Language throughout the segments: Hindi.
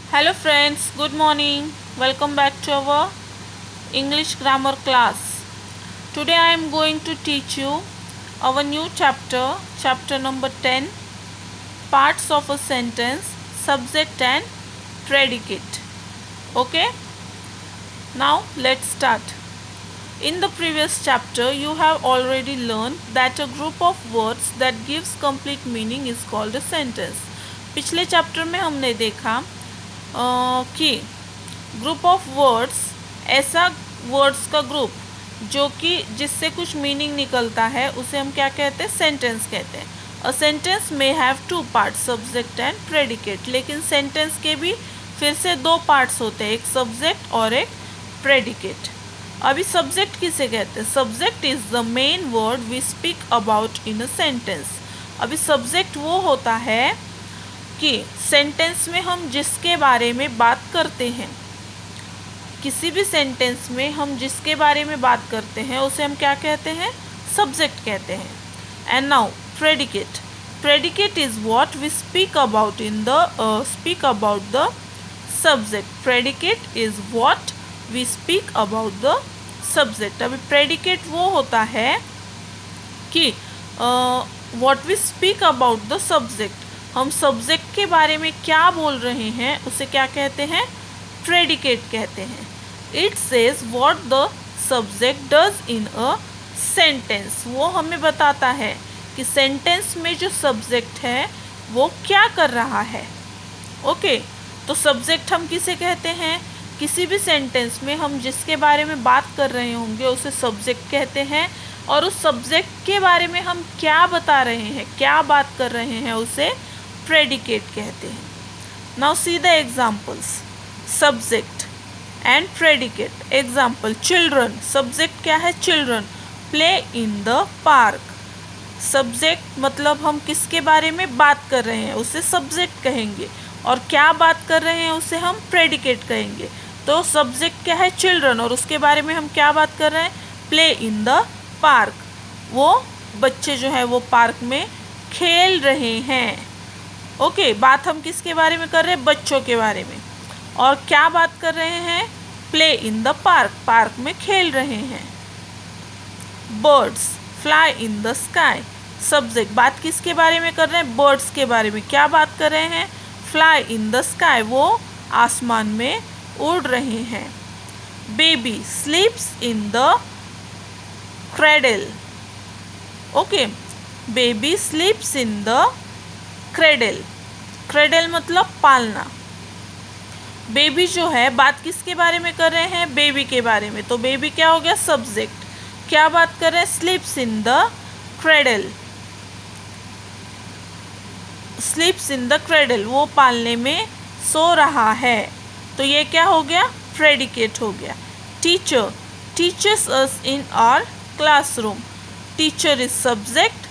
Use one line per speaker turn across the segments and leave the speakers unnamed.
Hello friends, good morning. Welcome back to our English grammar class. Today I am going to teach you our new chapter number 10, parts of a sentence, subject and predicate. Okay? Now let's start. In the previous chapter, you have already learned that a group of words that gives complete meaning is called a sentence. पिछले चैप्टर में हमने देखा कि ग्रुप ऑफ वर्ड्स ऐसा वर्ड्स का ग्रुप जो कि जिससे कुछ मीनिंग निकलता है उसे हम क्या कहते हैं, सेंटेंस कहते हैं. अ सेंटेंस में have two parts, subject and predicate. लेकिन सेंटेंस के भी फिर से दो पार्ट्स होते हैं, एक सब्जेक्ट और एक प्रेडिकेट. अभी सब्जेक्ट किसे कहते हैं? Subject is the main word we speak about in a sentence. अभी सब्जेक्ट वो होता है कि सेंटेंस में हम जिसके बारे में बात करते हैं, किसी भी सेंटेंस में हम जिसके बारे में बात करते हैं उसे हम क्या कहते हैं? सब्जेक्ट कहते हैं. And now predicate. Predicate is what we speak about the subject. Predicate is what we speak about the subject. अभी प्रेडिकेट वो होता है कि what we speak about the subject, हम सब्जेक्ट के बारे में क्या बोल रहे हैं उसे क्या कहते हैं? प्रेडिकेट कहते हैं. It says what the subject does in a sentence. वो हमें बताता है कि सेंटेंस में जो सब्जेक्ट है वो क्या कर रहा है. ओके, तो सब्जेक्ट हम किसे कहते हैं? किसी भी सेंटेंस में हम जिसके बारे में बात कर रहे होंगे उसे सब्जेक्ट कहते हैं, और उस सब्जेक्ट के बारे में हम क्या बता रहे हैं, क्या बात कर रहे हैं, उसे प्रेडिकेट कहते हैं. Now see the examples. Subject and predicate. Example, children. Subject क्या है? Children. Play in the park. Subject मतलब हम किसके बारे में बात कर रहे हैं उसे सब्जेक्ट कहेंगे, और क्या बात कर रहे हैं उसे हम प्रेडिकेट कहेंगे. तो सब्जेक्ट क्या है? चिल्ड्रन, और उसके बारे में हम क्या बात कर रहे हैं? Play in the park. वो बच्चे जो है वो पार्क में खेल रहे हैं. ओके, बात हम किसके बारे में कर रहे हैं? बच्चों के बारे में. और क्या बात कर रहे हैं? Play in the park, park में खेल रहे हैं. Birds fly in the sky. Subject, बात किसके बारे में कर रहे हैं? बर्ड्स के बारे में. क्या बात कर रहे हैं? फ्लाई इन द स्काई, वो आसमान में उड़ रहे हैं. Baby स्लीप्स in the cradle. Okay, baby स्लीप्स in the cradle. Cradle मतलब पालना. बेबी जो है, बात किसके बारे में कर रहे हैं? बेबी के बारे में. तो बेबी क्या हो गया? सब्जेक्ट. क्या बात कर रहे हैं? स्लीप्स in the cradle. स्लीप्स in the cradle, वो पालने में सो रहा है. तो ये क्या हो गया? प्रेडिकेट हो गया. Teacher teachers us in our classroom. Teacher is subject.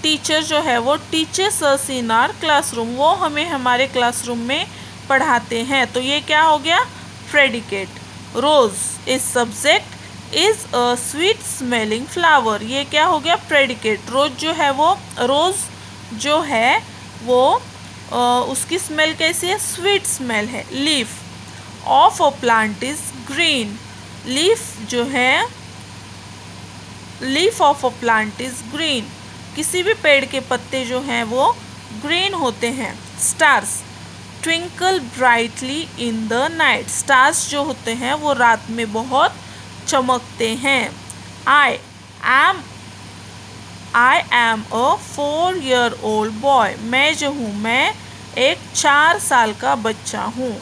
Teacher जो है वो teachers us in our classroom, वो हमें हमारे क्लासरूम में पढ़ाते हैं. तो ये क्या हो गया? Predicate. Rose is subject. Is a sweet smelling flower. ये क्या हो गया? प्रेडिकेट. रोज जो है वो उसकी स्मेल कैसी है? स्वीट स्मेल है. Leaf of a plant is green. Leaf of a plant is green. किसी भी पेड़ के पत्ते जो हैं वो ग्रीन होते हैं. Stars twinkle brightly in the night. Stars जो होते हैं वो रात में बहुत चमकते हैं. I am a 4-year-old boy. मैं जो हूँ, मैं एक 4 साल का बच्चा हूँ.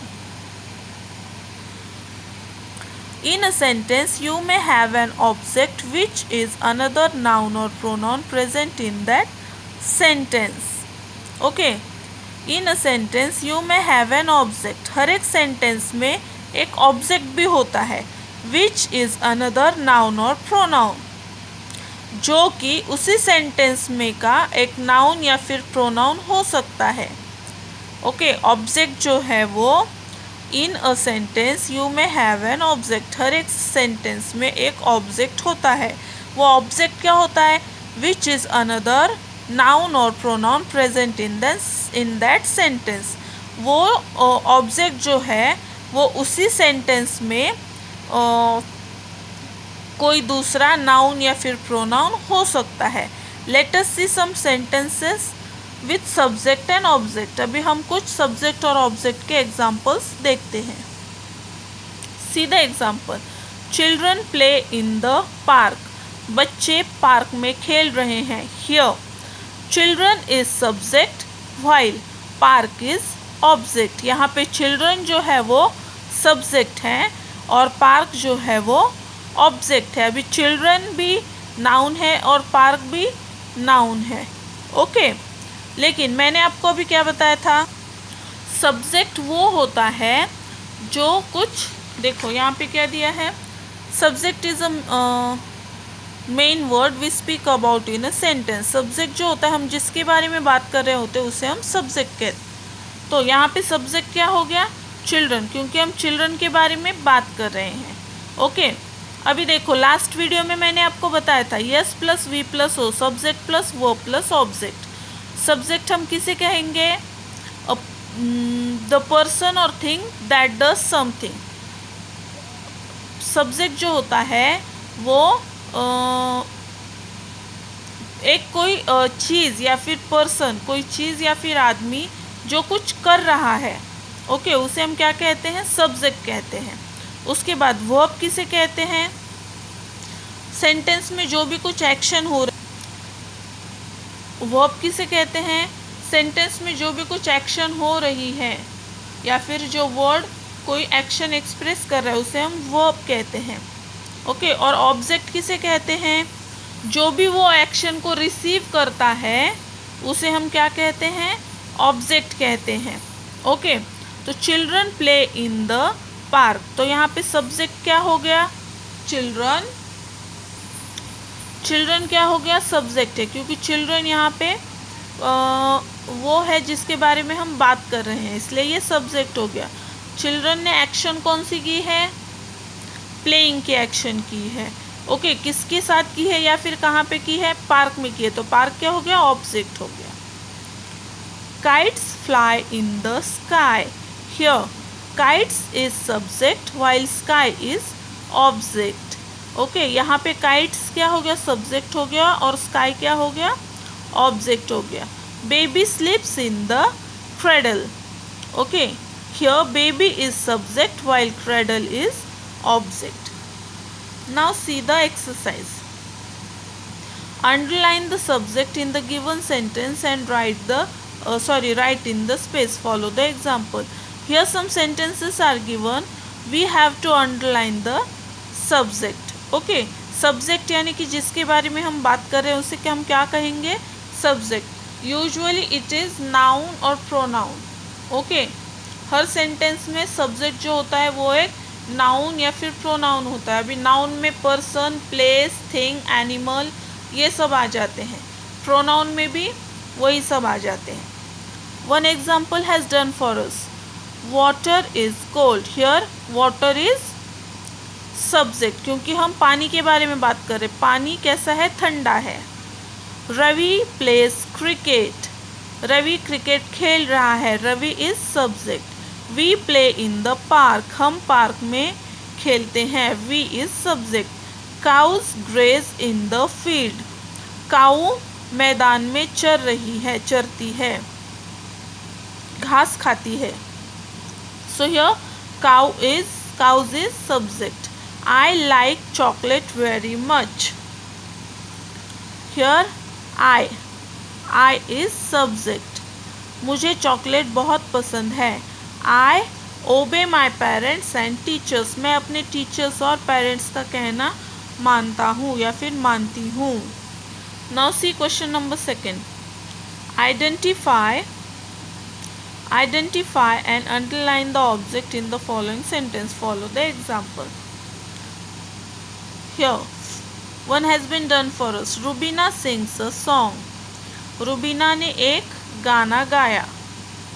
In a sentence, you may have an object which is another noun or pronoun present in that sentence. Okay. In a sentence, you may have an object. हर एक sentence में एक object भी होता है, which is another noun or pronoun, जो कि उसी sentence में का एक noun या फिर pronoun हो सकता है. Okay, object जो है वो इन अ सेंटेंस यू में हैव एन ऑब्जेक्ट. हर एक सेंटेंस में एक ऑब्जेक्ट होता है. वो ऑब्जेक्ट क्या होता है? विच इज़ अनदर नाउन और pronoun present in that sentence. वो ऑब्जेक्ट जो है वो उसी सेंटेंस में कोई दूसरा नाउन या फिर प्रोनाउन हो सकता है। Let us see some sentences with subject and object. अभी हम कुछ सब्जेक्ट और ऑब्जेक्ट के एग्जाम्पल्स देखते हैं। See the example, children play in the park. बच्चे पार्क में खेल रहे हैं। Here children is subject while park is object. यहाँ पे चिल्ड्रन जो है वो सब्जेक्ट है और पार्क जो है वो ऑब्जेक्ट है। अभी चिल्ड्रन भी नाउन है और पार्क भी नाउन है। ओके, लेकिन मैंने आपको अभी क्या बताया था, सब्जेक्ट वो होता है जो कुछ, देखो यहाँ पे क्या दिया है, subject is a main word we speak about in a sentence. Subject जो होता है, हम जिसके बारे में बात कर रहे होते हैं उसे हम सब्जेक्ट कहते हैं। तो यहाँ पे सब्जेक्ट क्या हो गया, चिल्ड्रन, क्योंकि हम चिल्ड्रन के बारे में बात कर रहे हैं। ओके, अभी देखो लास्ट वीडियो में मैंने आपको बताया था S plus V plus O, subject plus verb plus object. Subject हम किसे कहेंगे, the person or thing that does something. Subject जो होता है वो एक कोई चीज़ या फिर पर्सन, कोई चीज़ या फिर आदमी जो कुछ कर रहा है, ओके, उसे हम क्या कहते हैं, सब्जेक्ट कहते हैं। उसके बाद वर्ब किसे कहते हैं, सेंटेंस में जो भी कुछ एक्शन हो रहा है। वर्ब किसे कहते हैं, सेंटेंस में जो भी कुछ एक्शन हो रही है या फिर जो वर्ड कोई एक्शन एक्सप्रेस कर रहा है उसे हम वर्ब कहते हैं। ओके, और ऑब्जेक्ट किसे कहते हैं, जो भी वो एक्शन को रिसीव करता है उसे हम क्या कहते हैं, ऑब्जेक्ट कहते हैं। ओके, तो children play in the park, तो यहाँ पे सब्जेक्ट क्या हो गया, चिल्ड्रन। चिल्ड्रन क्या हो गया, सब्जेक्ट है, क्योंकि चिल्ड्रन यहाँ पे वो है जिसके बारे में हम बात कर रहे हैं, इसलिए ये सब्जेक्ट हो गया। चिल्ड्रन ने एक्शन कौन सी की है, प्लेइंग की एक्शन की है। ओके, किसके साथ की है या फिर कहाँ पे की है, पार्क में की है, तो पार्क क्या हो गया, ऑब्जेक्ट हो गया। Kites fly in the sky, here kites is subject while sky is object. Okay, यहाँ पे काइट्स क्या हो गया, सब्जेक्ट हो गया, और स्काई क्या हो गया, ऑब्जेक्ट हो गया। Baby स्लीप्स in the cradle, okay, here baby is subject while cradle is object. Now see the exercise. Underline the subject in the given sentence and write in the space. Follow the example. Here some sentences are given. We have to underline the subject. Okay, subject यानी कि जिसके बारे में हम बात कर रहे हैं उसे हम क्या कहेंगे, subject. Usually it is noun और pronoun. Okay, हर सेंटेंस में सब्जेक्ट जो होता है वो एक नाउन या फिर प्रोनाउन होता है। अभी नाउन में पर्सन, प्लेस, थिंग, एनिमल ये सब आ जाते हैं, प्रोनाउन में भी वही सब आ जाते हैं। One example has done for us, water is cold, here water is subject, क्योंकि हम पानी के बारे में बात कर रहे हैं, पानी कैसा है, ठंडा है। Ravi plays cricket, Ravi cricket खेल रहा है, Ravi is subject. We play in the park, हम पार्क में खेलते हैं, we is subject. Cows graze in the field, cow मैदान में चर रही है, चरती है, घास खाती है। So here cows is subject. I like chocolate very much, here I is subject, मुझे चॉकलेट बहुत पसंद है। आई ओबे माई पेरेंट्स एंड टीचर्स, मैं अपने टीचर्स और पेरेंट्स का कहना मानता हूँ या फिर मानती हूँ। Now see question number second, identify and underline the object in the following sentence. Follow the example. Here one has been done for us, Rubina sings a song, Rubina ने एक गाना गाया।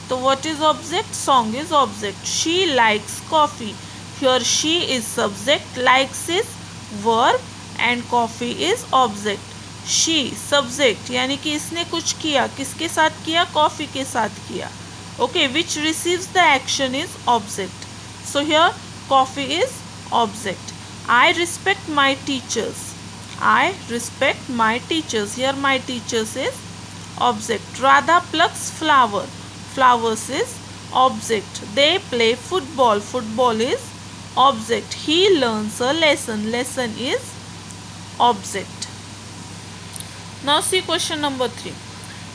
तो what is object? Song is object. She likes coffee. Here she is subject, likes is verb and coffee is object. She subject यानी कि इसने कुछ किया, किसके साथ किया, कॉफ़ी के साथ किया। Okay, which receives the action is object. So here coffee is object. I respect my teachers. I respect my teachers. Here my teachers is object. Radha plucks flower. Flowers is object. They play football. Football is object. He learns a lesson. Lesson is object. Now see question number 3.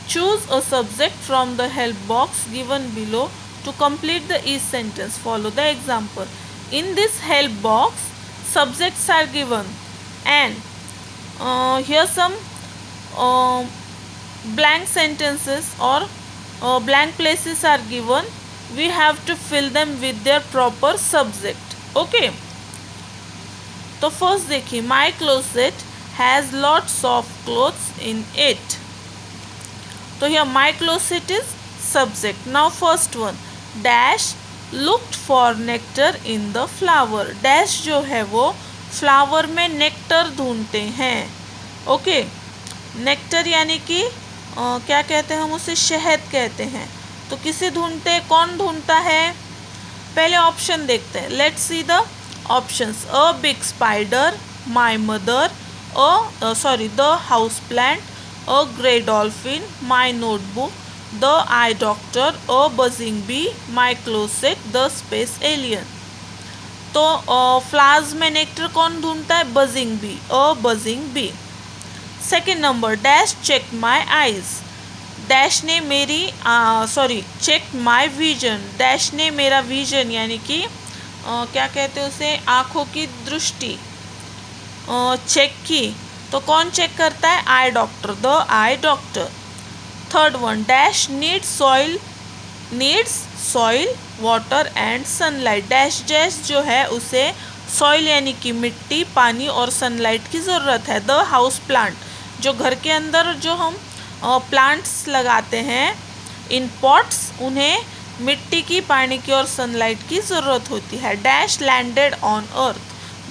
Choose a subject from the help box given below to complete the each sentence. Follow the example. In this help box, subjects are given and here some blank sentences or blank places are given. We have to fill them with their proper subject. Okay. तो फर्स्ट देखिए, my closet has lots of clothes in it. तो here my closet is subject. Now first one, dash looked for nectar in the flower. dash जो है वो फ्लावर में नेक्टर ढूंढते हैं. ओके, नेक्टर यानी कि क्या कहते हैं हम उसे, शहद कहते हैं. तो किसे ढूंढते हैं, कौन ढूंढता है? पहले ऑप्शन देखते हैं. Let's see the options. A big spider, my mother, the house plant, a grey dolphin, my notebook, the eye doctor, a buzzing bee, my closet, the space alien. तो फ्लावर्स में नेक्टर कौन ढूंढता है? Buzzing bee. A buzzing bee. Second number, dash check my eyes. Dash ने मेरी चेक माई विजन. डैश ने मेरा विजन यानी कि क्या कहते हैं उसे, आँखों की दृष्टि चेक की. तो कौन चेक करता है? Eye doctor. The eye doctor. Third one, dash needs soil water and sunlight. Dash dash जो है उसे सॉइल यानी कि मिट्टी, पानी और सनलाइट की ज़रूरत है. द हाउस प्लांट, जो घर के अंदर जो हम प्लांट्स लगाते हैं इन पॉट्स, उन्हें मिट्टी की, पानी की और सनलाइट की ज़रूरत होती है. Dash landed on earth.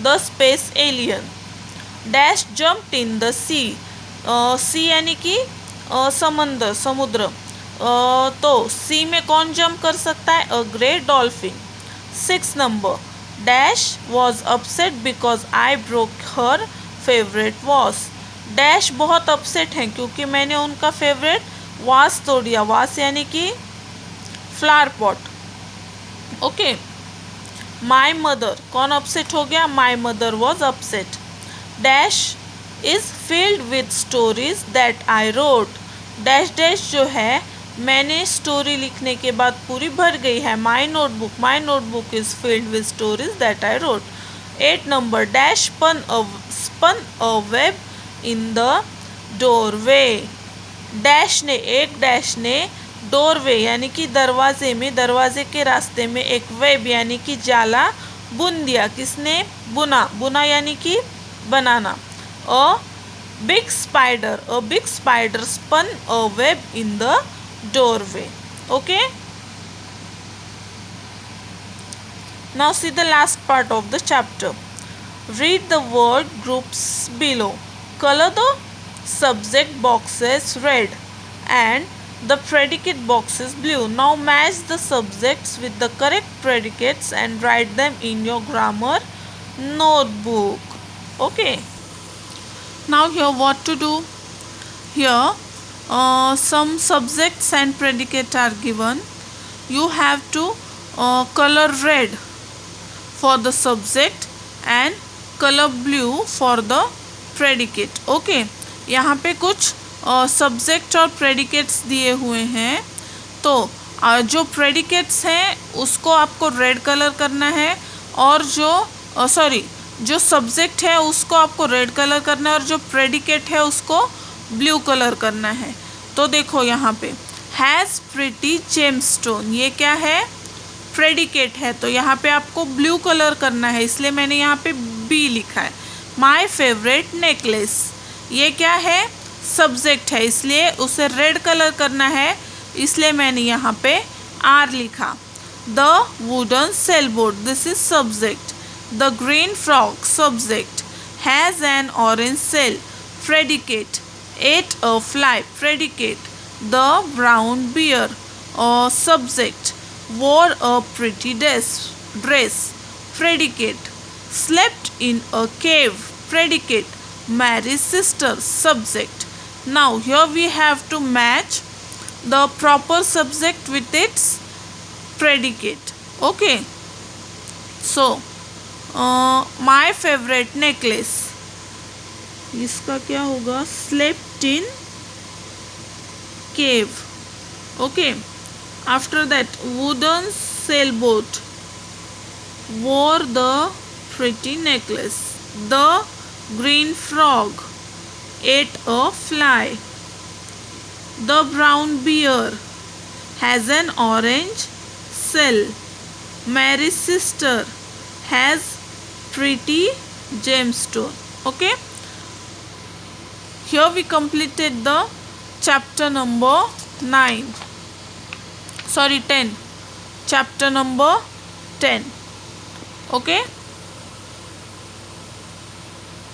The space alien. Dash jumped in the sea. Sea यानी कि समुद्र. तो सी में कौन जंप कर सकता है? A grey dolphin. 6 number, dash was upset because I broke her favourite vase. Dash बहुत अपसेट हैं क्योंकि मैंने उनका फेवरेट वास तोड़ दिया. वास यानी कि flower pot. Okay. My mother, कौन अपसेट हो गया? My mother was upset. Dash is filled with stories that I road. Dash dash जो है मैंने स्टोरी लिखने के बाद पूरी भर गई है. My notebook is filled with stories that I wrote. 8 number, dash spun a web in the doorway. Dash ने डोरवे यानी कि दरवाजे के रास्ते में एक वेब यानी कि जाला बुन दिया. किसने? बुना यानी कि बनाना. A big spider spun a web in the doorway. Okay. Now see the last part of the chapter. Read the word groups below. Colour the subject boxes red and the predicate boxes blue. Now match the subjects with the correct predicates and write them in your grammar notebook. Okay. Now here what to do? Here some subjects and predicate are given. You have to color red for the subject and color blue for the predicate. Okay. यहाँ पे कुछ सब्जेक्ट और प्रेडिकेट्स दिए हुए हैं. तो जो प्रेडिकेट्स हैं उसको आपको रेड कलर करना है और जो सब्जेक्ट है उसको आपको रेड कलर करना है और जो प्रेडिकेट है उसको ब्लू कलर करना है. तो देखो यहाँ पे हैज़ प्रिटी जेमस्टोन, ये क्या है? प्रेडिकेट है. तो यहाँ पे आपको ब्लू कलर करना है, इसलिए मैंने यहाँ पे बी लिखा है. माई फेवरेट नेकलेस, ये क्या है? सब्जेक्ट है, इसलिए उसे रेड कलर करना है, इसलिए मैंने यहाँ पे आर लिखा. The wooden sailboat, this is subject. The green frog, subject. Has an orange sail, predicate. Ate a fly, predicate. The brown bear, Subject, wore a pretty dress. Predicate, slept in a cave. Predicate, Mary's sister. Subject. Now here we have to match the proper subject with its predicate. Okay. So my favorite necklace, इसका क्या होगा? Slept in cave. Okay. After that, wooden sailboat, wore the pretty necklace. The green frog ate a fly. The brown bear has an orange shell. Mary's sister has pretty gemstone. Okay. Here we completed the chapter number 9. Sorry, 10. Chapter number 10. Okay.